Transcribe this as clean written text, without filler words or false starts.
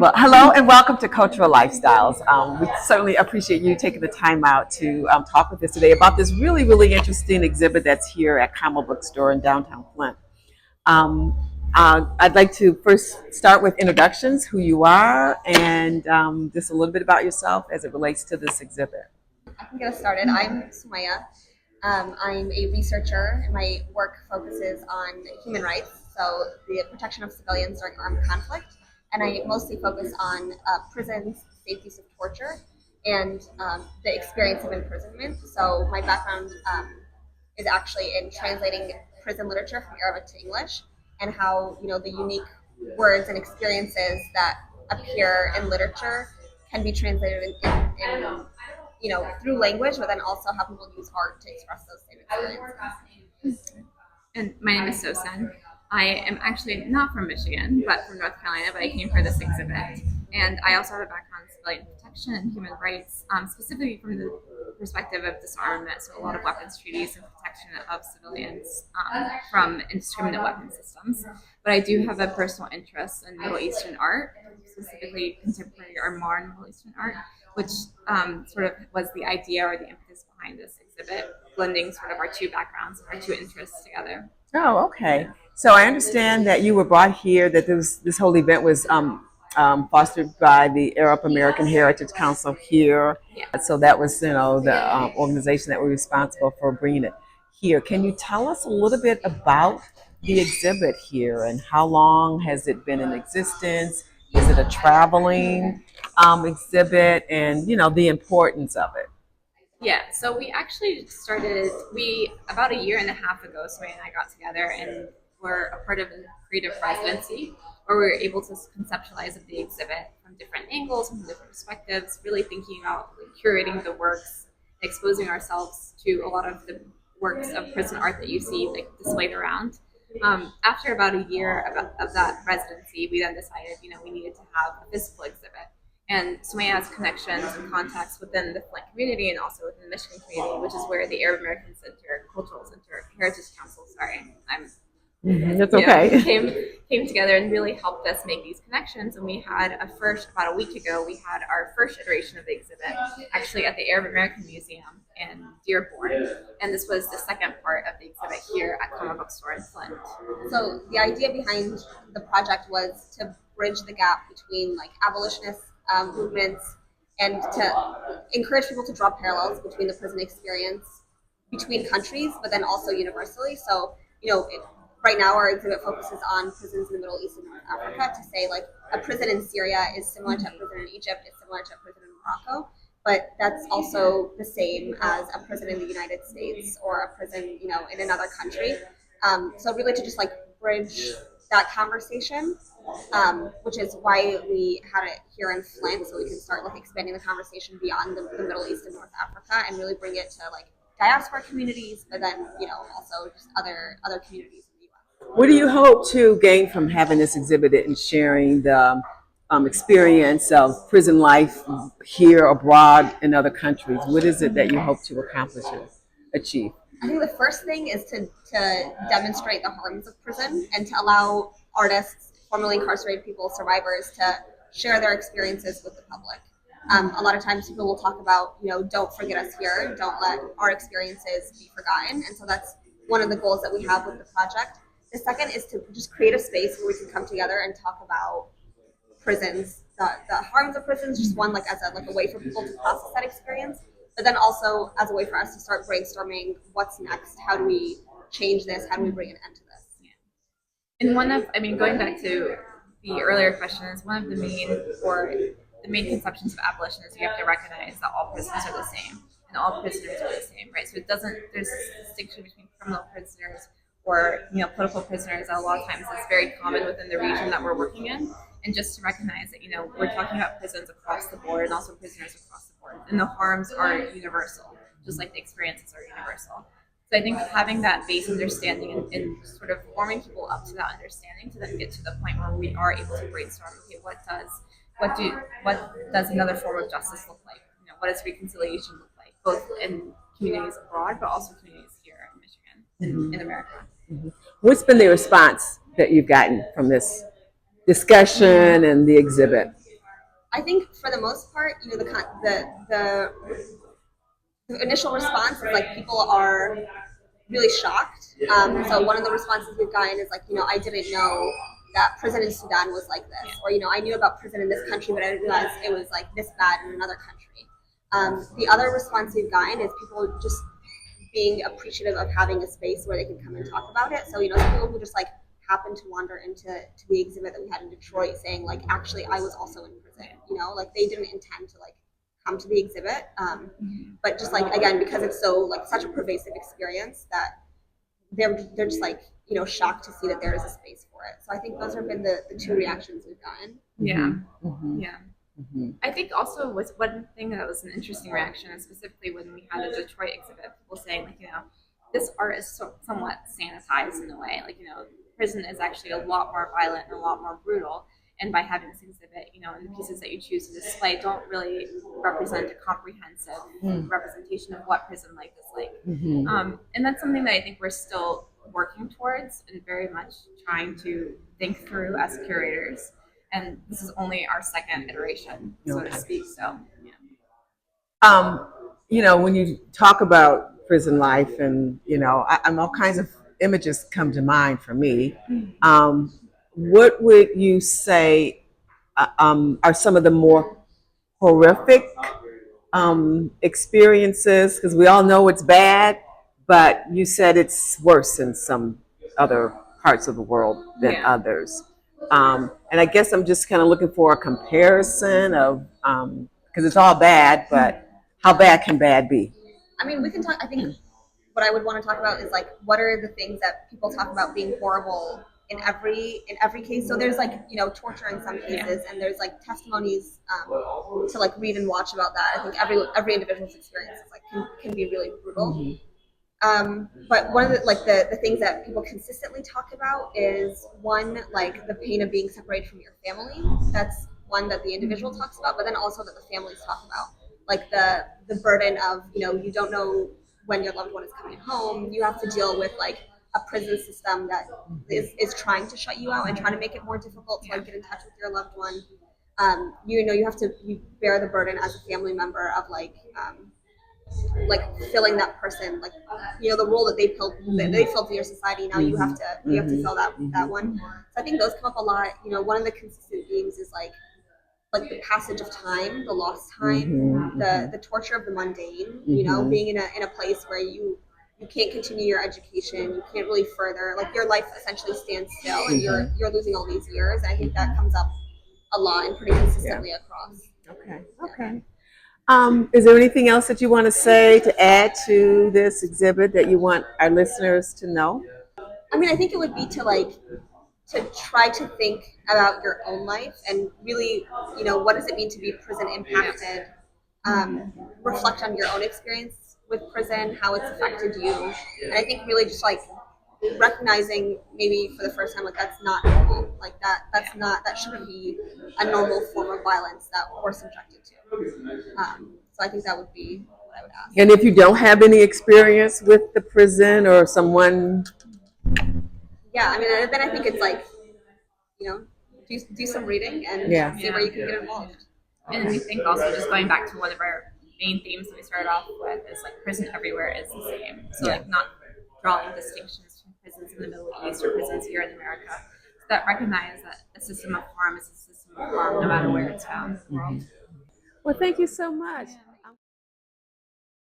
Well, hello and welcome to Cultural Lifestyles. We certainly appreciate you taking the time out to talk with us today about this really interesting exhibit that's here at Common Bookstore in downtown Flint. Um, I'd like to first start with introductions, who you are, and just a little bit about yourself as it relates to this exhibit. I can get us started. I'm Sumaya. I'm a researcher, and my work focuses on human rights, so the protection of civilians during armed conflict. And I mostly focus on prisons, safe use of torture, and the experience of imprisonment. So my background is actually in translating prison literature from Arabic to English, and how the unique words and experiences that appear in literature can be translated in through language, but then also how people use art to express those same experiences. And my name is Sosan. I am actually not from Michigan, but from North Carolina, but I came for this exhibit. And I also have a background in civilian protection and human rights, specifically from the perspective of disarmament, so a lot of weapons treaties and protection of civilians from indiscriminate weapon systems. But I do have a personal interest in Middle Eastern art, specifically contemporary or modern Middle Eastern art, which sort of was the idea or the impetus behind this exhibit, blending sort of our two backgrounds, our two interests together. Oh, okay. So I understand that you were brought here, that this whole event was fostered by the Arab American Heritage Council here. Yeah. So that was, the organization that was responsible for bringing it here. Can you tell us a little bit about the exhibit here and how long has it been in existence? Is it a traveling exhibit, and the importance of it? Yeah, so we actually started, about a year and a half ago, Sumaya and I got together and were a part of a creative residency where we were able to conceptualize the exhibit from different angles, from different perspectives, really thinking about curating the works, exposing ourselves to a lot of the works of prison art that you see displayed around. After about a year of that residency, we then decided, we needed to have a physical exhibit. And Sumaya has connections and contacts within the Flint community and also within the Michigan community, which is where the Arab American Center, Cultural Center, Heritage Council, That's okay. came together and really helped us make these connections. And we had about a week ago, we had our first iteration of the exhibit actually at the Arab American Museum in Dearborn. And this was the second part of the exhibit here at Common Bookstore in Flint. So the idea behind the project was to bridge the gap between abolitionist movements and to encourage people to draw parallels between the prison experience between countries, but then also universally. So, right now our exhibit focuses on prisons in the Middle East and North Africa to say a prison in Syria is similar to a prison in Egypt, is similar to a prison in Morocco, but that's also the same as a prison in the United States or a prison, in another country. So really to just bridge that conversation, which is why we had it here in Flint, so we can start expanding the conversation beyond the Middle East and North Africa and really bring it to diaspora communities, but then also just other communities in the U.S. What do you hope to gain from having this exhibited and sharing the experience of prison life here, abroad, in other countries? What is it that you hope to accomplish and achieve? I think the first thing is to demonstrate the harms of prison and to allow artists, formerly incarcerated people, survivors, to share their experiences with the public. A lot of times people will talk about, don't forget us here, don't let our experiences be forgotten. And so that's one of the goals that we have with the project. The second is to just create a space where we can come together and talk about prisons, the harms of prisons, just one as a way for people to process that experience, but then also as a way for us to start brainstorming what's next. How do we change this? How do we bring an end to this? Yeah. And going back to the earlier question, is one of the main conceptions of abolition is you have to recognize that all prisons are the same and all prisoners are the same, right? So there's a distinction between criminal prisoners or political prisoners that a lot of times is very common within the region that we're working in. And just to recognize that, we're talking about prisons across the board and also prisoners across the board. And the harms are universal, just like the experiences are universal. So I think having that base understanding and sort of warming people up to that understanding to then get to the point where we are able to brainstorm, okay, what does another form of justice look like? What does reconciliation look like, both in communities abroad, but also communities here in Michigan, in America. What's been the response that you've gotten from this discussion and the exhibit? I think for the most part, the initial response is like people are really shocked. So one of the responses we've gotten is like, I didn't know that prison in Sudan was like this, or I knew about prison in this country, but I didn't realize it was like this bad in another country. The other response we've gotten is people just being appreciative of having a space where they can come and talk about it. So some people who just like happened to wander to the exhibit that we had in Detroit, saying like, actually, I was also in prison. Like they didn't intend to like come to the exhibit, but just like again, because it's so like such a pervasive experience that they're just like shocked to see that there is a space for it. So I think those have been the two reactions we've gotten. Yeah. Mm-hmm. Yeah. Mm-hmm. I think also was one thing that was an interesting reaction, and specifically when we had a Detroit exhibit, people saying like, this art is somewhat sanitized in a way. Like, prison is actually a lot more violent and a lot more brutal. And by having this exhibit, and the pieces that you choose to display don't really represent a comprehensive representation of what prison life is like. Mm-hmm. And that's something that I think we're still working towards and very much trying to think through as curators. And this is only our second iteration, so to speak. So, yeah. When you talk about prison life, and I'm all kinds of images come to mind for me. What would you say are some of the more horrific experiences? Because we all know it's bad, but you said it's worse in some other parts of the world than others. And I guess I'm just kind of looking for a comparison of, because it's all bad, but how bad can bad be? I mean, we can talk. I think what I would want to talk about is like what are the things that people talk about being horrible in every case. So there's like torture in some cases, and there's like testimonies to like read and watch about that. I think every individual's experience is like can be really brutal. But one of the things that people consistently talk about is one, like the pain of being separated from your family. That's one that the individual talks about, but then also that the families talk about, like the burden of you don't know when your loved one is coming home. You have to deal with like a prison system that is trying to shut you out and trying to make it more difficult to like get in touch with your loved one. You bear the burden as a family member of like filling that person, like the role that they filled in your society. Now you have to fill that one. So I think those come up a lot. One of the consistent themes is like the passage of time, the lost time, the torture of the mundane. Being in a place where you can't continue your education, you can't really further, like your life essentially stands still, and you're losing all these years. And I think that comes up a lot and pretty consistently across. Okay. Okay. Is there anything else that you want to say to add to this exhibit that you want our listeners to know? I mean, I think it would be to try to think about your own life and really, what does it mean to be prison impacted? Reflect on your own experience with prison, how it's affected you, and I think really just like recognizing maybe for the first time, like that's not normal, like that shouldn't be a normal form of violence that we're subjected to. So I think that would be what I would ask. And if you don't have any experience with the prison or someone, Yeah, I mean, then I think it's like, do some reading and see where you can get involved. And I think also just going back to one of our main themes that we started off with is like prison everywhere is the same. So like not drawing distinctions between prisons in the Middle East or prisons here in America, that recognize that a system of harm is a system of harm no matter where it's found in the world. well, thank you so much.